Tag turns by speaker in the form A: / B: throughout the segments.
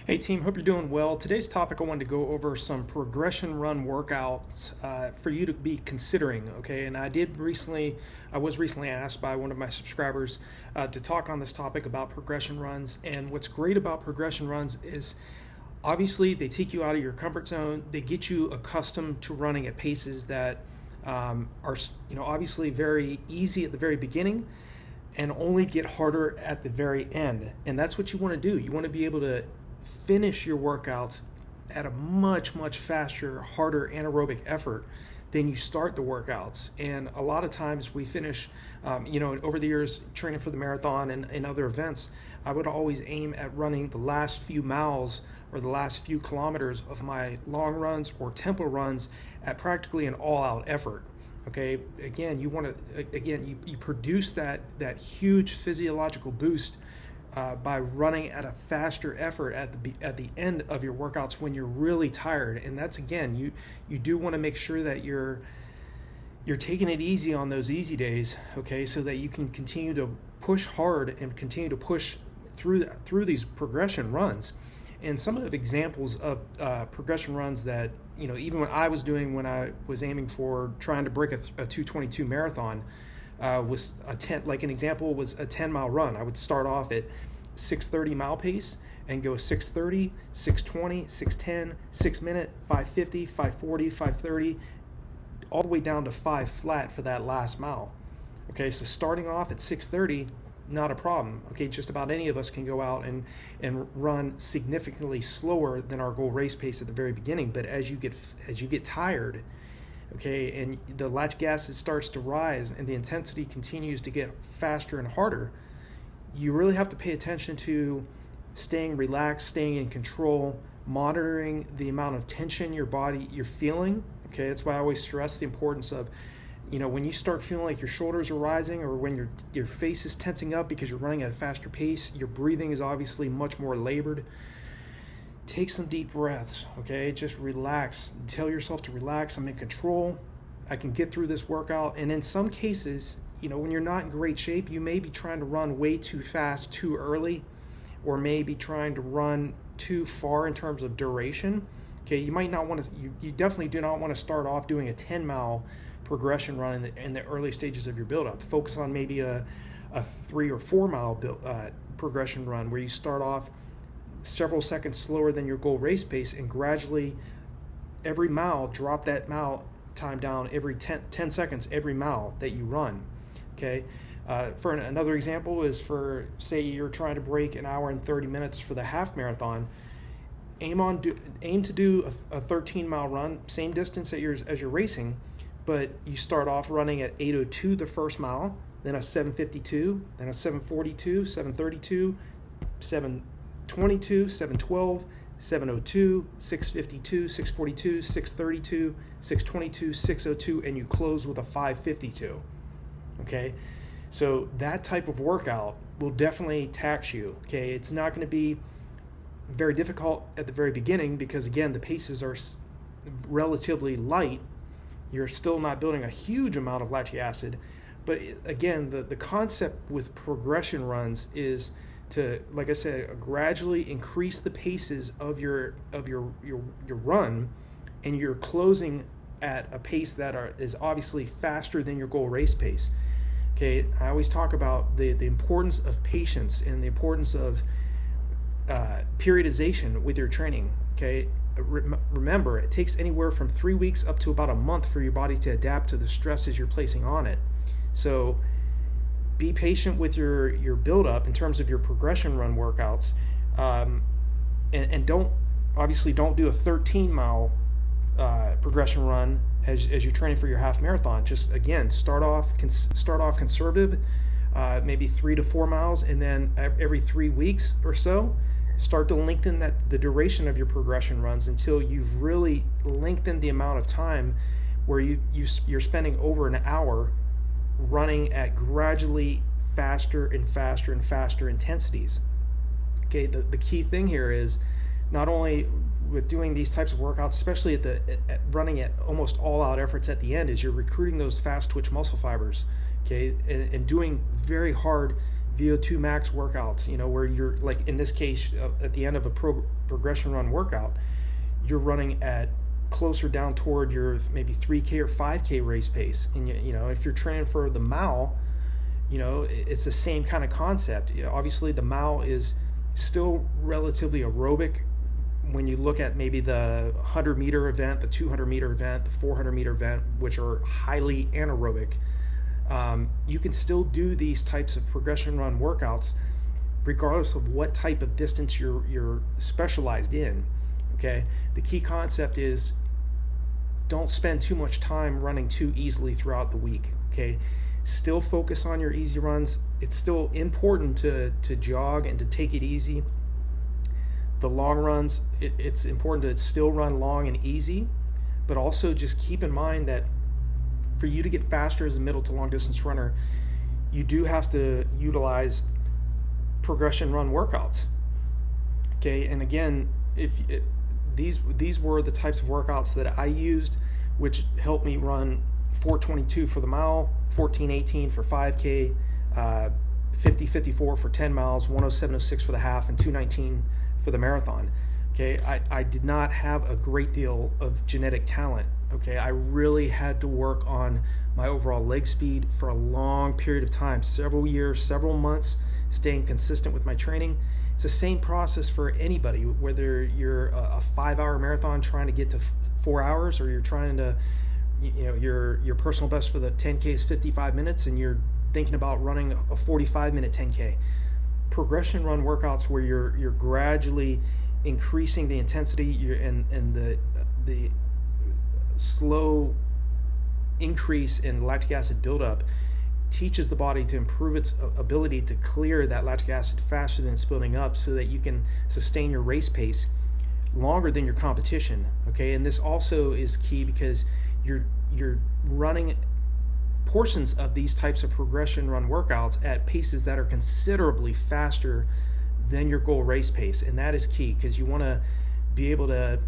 A: Hey team, hope you're doing well. Today's topic, I wanted to go over some progression run workouts for you to be considering, okay? And I was recently asked by one of my subscribers to talk on this topic about progression runs. And what's great about progression runs is obviously they take you out of your comfort zone. They get you accustomed to running at paces that are, obviously very easy at the very beginning and only get harder at the very end. And that's what you want to do. You want to be able to finish your workouts at a much faster, harder anaerobic effort than you start the workouts. And a lot of times we finish, over the years training for the marathon and other events, I would always aim at running the last few miles or the last few kilometers of my long runs or tempo runs at practically an all-out effort. Okay, again, you produce that huge physiological boost by running at a faster effort at the end of your workouts when you're really tired. And that's, again, you do want to make sure that you're taking it easy on those easy days, okay, so that you can continue to push hard and continue to push through these progression runs. And some of the examples of progression runs that, even when I was doing when I was aiming for trying to break a 2:22 marathon, was an example was a 10-mile run. I would start off at 6:30 mile pace and go 6:30, 6:20, 6:10, 6 minute, 5:50, 5:40, 5:30, all the way down to 5 flat for that last mile. Okay, so starting off at 6:30, not a problem. Okay, just about any of us can go out and run significantly slower than our goal race pace at the very beginning. But as you get tired, okay, and the lactic acid starts to rise and the intensity continues to get faster and harder, you really have to pay attention to staying relaxed, staying in control, monitoring the amount of tension you're feeling. Okay, that's why I always stress the importance of, when you start feeling like your shoulders are rising or when your face is tensing up because you're running at a faster pace, your breathing is obviously much more labored. Take some deep breaths, okay? Just relax. Tell yourself to relax. I'm in control. I can get through this workout. And in some cases, when you're not in great shape, you may be trying to run way too fast too early, or maybe trying to run too far in terms of duration. Okay, you might not want to, you definitely do not want to start off doing a 10-mile progression run in the early stages of your buildup. Focus on maybe a 3 or 4 mile progression run where you start off several seconds slower than your goal race pace and gradually every mile drop that mile time down every 10 seconds every mile that you run. Okay, for another example is for, say you're trying to break an hour and 30 minutes for the half marathon. Aim to do a 13-mile run, same distance as you're racing, but you start off running at 8:02 the first mile, then a 7:52, then a 7:42, 7:32, 7:22, 7:12, 7:02, 6:52, 6:42, 6:32, 6:22, 6:02, and you close with a 5:52. Okay, so that type of workout will definitely tax you. Okay, it's not going to be very difficult at the very beginning because, again, the paces are relatively light. You're still not building a huge amount of lactic acid, but again, the concept with progression runs is to, like I said, gradually increase the paces of your run, and you're closing at a pace that is obviously faster than your goal race pace. Okay, I always talk about the importance of patience and the importance of periodization with your training. Okay, remember, it takes anywhere from 3 weeks up to about a month for your body to adapt to the stresses you're placing on it. So be patient with your build-up in terms of your progression run workouts, and don't do a 13-mile progression run as you're training for your half marathon. Just, again, start off conservative, maybe 3 to 4 miles, and then every 3 weeks or so start to lengthen the duration of your progression runs until you've really lengthened the amount of time where you're spending over an hour running at gradually faster and faster intensities. Okay, the key thing here is not only with doing these types of workouts, especially at running at almost all-out efforts at the end, is you're recruiting those fast twitch muscle fibers, okay, and doing very hard, VO2 max workouts, where you're like, in this case, at the end of a progression run workout, you're running at closer down toward your maybe 3K or 5K race pace. And if you're training for the mile, it's the same kind of concept. Obviously the mile is still relatively aerobic when you look at maybe the 100-meter event, the 200-meter event, the 400-meter event, which are highly anaerobic. You can still do these types of progression run workouts regardless of what type of distance you're specialized in. Okay, the key concept is don't spend too much time running too easily throughout the week. Okay, still focus on your easy runs. It's still important to jog and to take it easy. The long runs, it's important to still run long and easy, but also just keep in mind that for you to get faster as a middle to long distance runner, you do have to utilize progression run workouts. Okay, and again, these were the types of workouts that I used, which helped me run 4:22 for the mile, 14:18 for 5K, 50:54 for 10 miles, 107:06 for the half, and 2:19 for the marathon. Okay, I did not have a great deal of genetic talent. Okay, I really had to work on my overall leg speed for a long period of time, several years, several months, staying consistent with my training. It's the same process for anybody, whether you're a 5-hour marathon trying to get to 4 hours, or you're trying to, your personal best for the 10K is 55 minutes and you're thinking about running a 45-minute 10K. Progression run workouts where you're gradually increasing the intensity and the slow increase in lactic acid buildup teaches the body to improve its ability to clear that lactic acid faster than it's building up, so that you can sustain your race pace longer than your competition. Okay, and this also is key because you're running portions of these types of progression run workouts at paces that are considerably faster than your goal race pace, and that is key because you want to be able to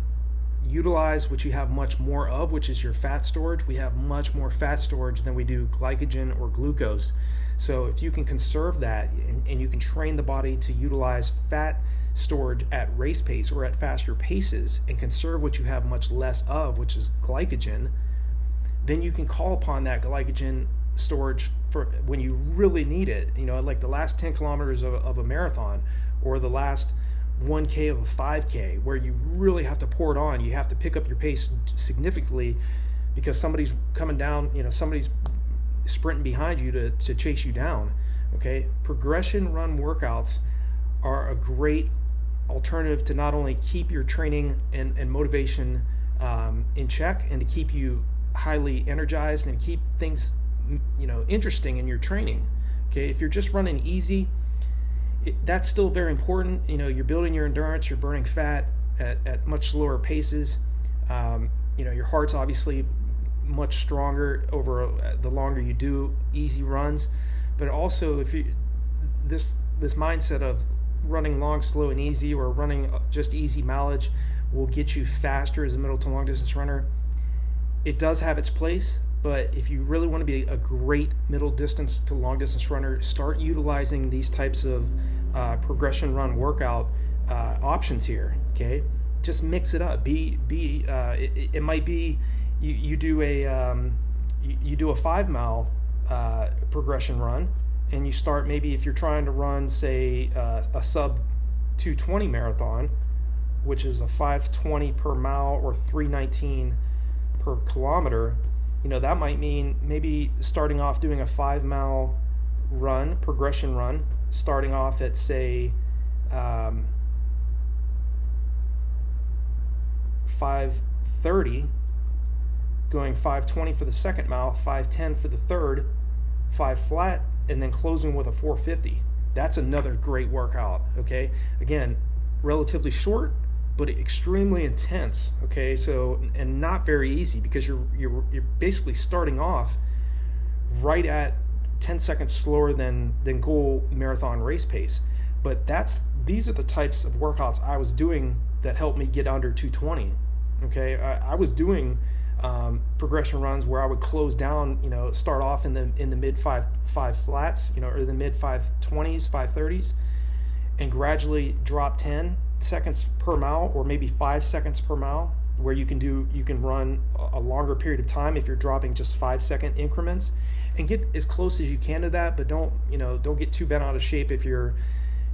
A: utilize what you have much more of, which is your fat storage. We have much more fat storage than we do glycogen or glucose. So if you can conserve that and you can train the body to utilize fat storage at race pace or at faster paces and conserve what you have much less of, which is glycogen, then you can call upon that glycogen storage for when you really need it, like the last 10 kilometers of a marathon, or the last 1K of a 5K, where you really have to pour it on. You have to pick up your pace significantly because somebody's coming down, somebody's sprinting behind you to chase you down. Okay, progression run workouts are a great alternative to not only keep your training and motivation in check, and to keep you highly energized and keep things interesting in your training. Okay, if you're just running easy, that's still very important. You're building your endurance, you're burning fat at much slower paces. Your heart's obviously much stronger over the longer you do easy runs, but also if you this mindset of running long, slow, and easy, or running just easy mileage will get you faster as a middle to long distance runner. It does have its place, but if you really want to be a great middle distance to long distance runner, start utilizing these types of progression run workout options here. Okay, just mix it up. It might be you do a 5 mile progression run, and you start, maybe if you're trying to run, say, a sub 220 marathon, which is a 5:20 per mile or 3:19 per kilometer. That might mean maybe starting off doing a 5 mile run, progression run, starting off at, say, 5:30, going 5:20 for the second mile, 5:10 for the third, 5 flat, and then closing with a 4:50. That's another great workout. Okay, again, relatively short, but extremely intense. Okay, so, and not very easy, because you're basically starting off right at 10 seconds slower than goal marathon race pace. But these are the types of workouts I was doing that helped me get under 220. Okay, I was doing progression runs where I would close down, start off in the mid five flats, or the mid 520s, 530s, and gradually drop 10 seconds per mile, or maybe 5 seconds per mile, where you can run a longer period of time if you're dropping just 5-second increments, and get as close as you can to that. But don't get too bent out of shape if you're,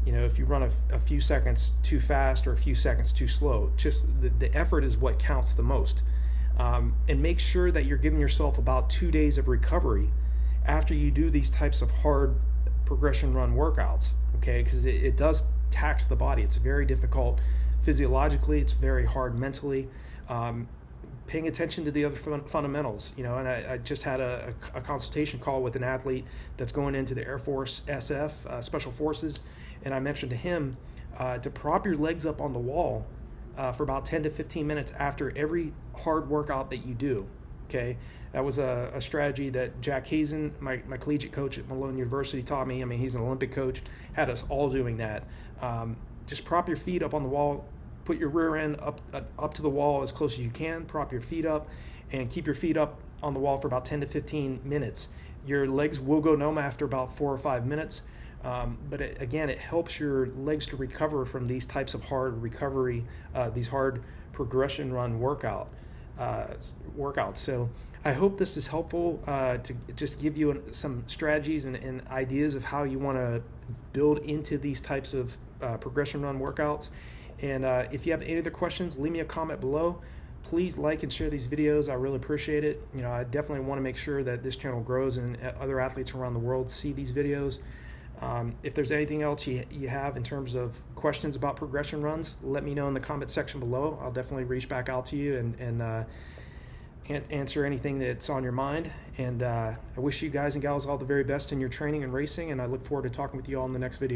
A: if you run a few seconds too fast or a few seconds too slow. Just the effort is what counts the most. And make sure that you're giving yourself about 2 days of recovery after you do these types of hard progression run workouts, okay? Because it does tax the body. It's very difficult physiologically. It's very hard mentally. Paying attention to the other fundamentals, and I just had a consultation call with an athlete that's going into the Air Force SF, Special Forces, and I mentioned to him to prop your legs up on the wall for about 10 to 15 minutes after every hard workout that you do, okay? That was a strategy that Jack Hazen, my collegiate coach at Malone University, taught me. I mean, he's an Olympic coach, had us all doing that. Just prop your feet up on the wall, put your rear end up to the wall as close as you can, prop your feet up, and keep your feet up on the wall for about 10 to 15 minutes. Your legs will go numb after about 4 or 5 minutes, but again, it helps your legs to recover from these types of hard recovery, these hard progression run workouts. So I hope this is helpful to just give you some strategies and ideas of how you want to build into these types of progression run workouts. And if you have any other questions, leave me a comment below. Please like and share these videos. I really appreciate it. I definitely want to make sure that this channel grows and other athletes around the world see these videos. If there's anything else you have in terms of questions about progression runs, let me know in the comment section below. I'll definitely reach back out to you and answer anything that's on your mind. And I wish you guys and gals all the very best in your training and racing, and I look forward to talking with you all in the next video.